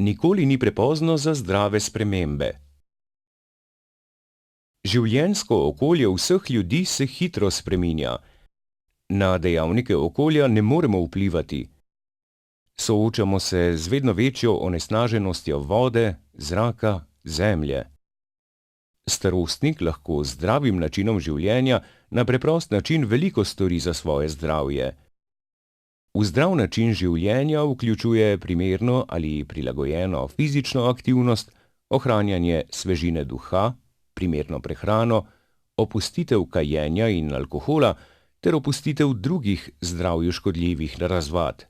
Nikoli ni prepozno za zdrave spremembe. Življenjsko okolje vseh ljudi se hitro spreminja. Na dejavnike okolja ne moremo vplivati. Soočamo se z vedno večjo onesnaženostjo vode, zraka, zemlje. Starostnik lahko z zdravim načinom življenja na preprost način veliko stori za svoje zdravje. V zdrav način življenja vključuje primerno ali prilagojeno fizično aktivnost, ohranjanje svežine duha, primerno prehrano, opustitev kajenja in alkohola ter opustitev drugih zdravju škodljivih razvad.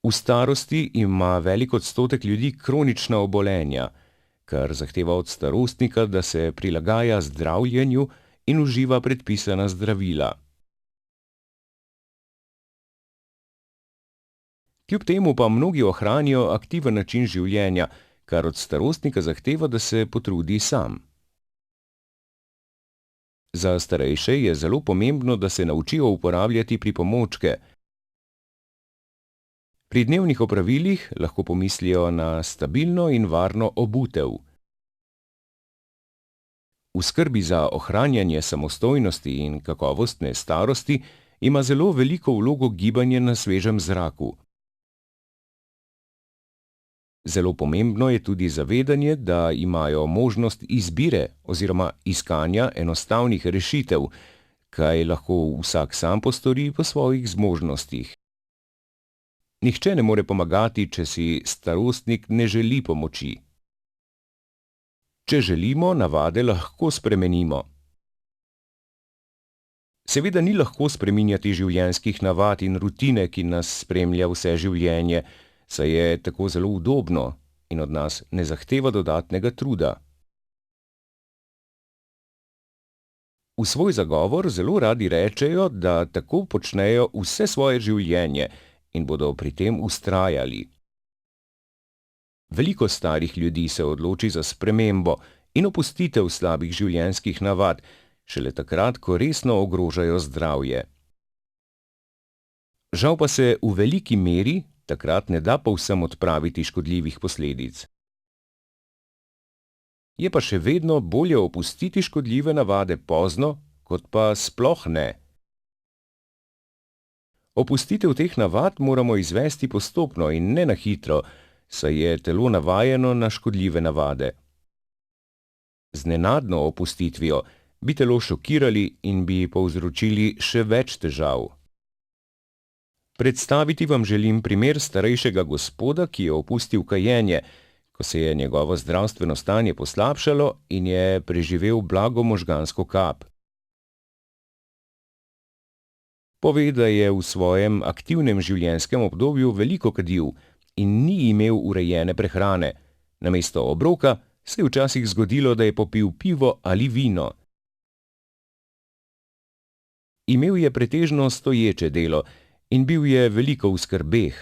V starosti ima velik odstotek ljudi kronična obolenja, kar zahteva od starostnika, da se prilagaja zdravljenju in uživa predpisana zdravila. Kljub temu pa mnogi ohranijo aktiven način življenja, kar od starostnika zahteva, da se potrudi sam. Za starejše je zelo pomembno, da se naučijo uporabljati pripomočke. Pri dnevnih opravilih lahko pomislijo na stabilno in varno obutev. V skrbi za ohranjanje samostojnosti in kakovostne starosti ima zelo veliko vlogo gibanje na svežem zraku. Zelo pomembno je tudi zavedanje, da imajo možnost izbire oziroma iskanja enostavnih rešitev, kaj lahko vsak sam postori po svojih zmožnostih. Nihče ne more pomagati, če si starostnik ne želi pomoči. Če želimo, navade lahko spremenimo. Seveda ni lahko spreminjati življenjskih navad in rutine, ki nas spremlja vse življenje, saj je tako zelo udobno in od nas ne zahteva dodatnega truda. V svoj zagovor zelo radi rečejo, da tako počnejo vse svoje življenje in bodo pri tem vztrajali. Veliko starih ljudi se odloči za spremembo in opustitev slabih življenjskih navad, šele takrat, ko resno ogrožajo zdravje. Žal pa se v veliki meri takrat ne da povsem odpraviti škodljivih posledic. Je pa še vedno bolje opustiti škodljive navade pozno, kot pa sploh ne. Opustitev teh navad moramo izvesti postopno in ne na hitro, saj je telo navajeno na škodljive navade. Z nenadno opustitvijo bi telo šokirali in bi povzročili še več težav. Predstaviti vam želim primer starejšega gospoda, ki je opustil kajenje, ko se je njegovo zdravstveno stanje poslabšalo in je preživel blago možgansko kap. Pove, da je v svojem aktivnem življenjskem obdobju veliko kadil in ni imel urejene prehrane. Namesto obroka se je včasih zgodilo, da je popil pivo ali vino. Imel je pretežno stoječe delo in bil je veliko v skrbeh.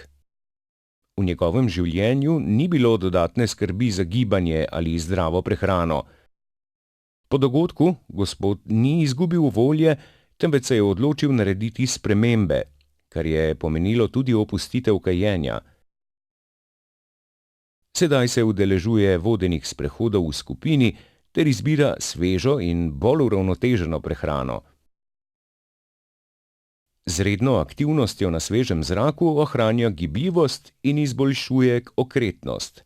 V njegovem življenju ni bilo dodatne skrbi za gibanje ali zdravo prehrano. Po dogodku gospod ni izgubil volje, temveč se je odločil narediti spremembe, kar je pomenilo tudi opustitev kajenja. Sedaj se udeležuje vodenih sprehodov v skupini ter izbira svežo in bolj uravnoteženo prehrano. Z redno aktivnostjo na svežem zraku ohranja gibljivost in izboljšuje okretnost.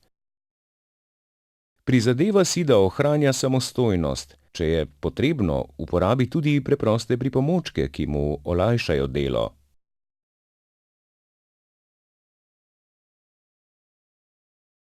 Prizadeva si, da ohranja samostojnost, če je potrebno, uporabi tudi preproste pripomočke, ki mu olajšajo delo.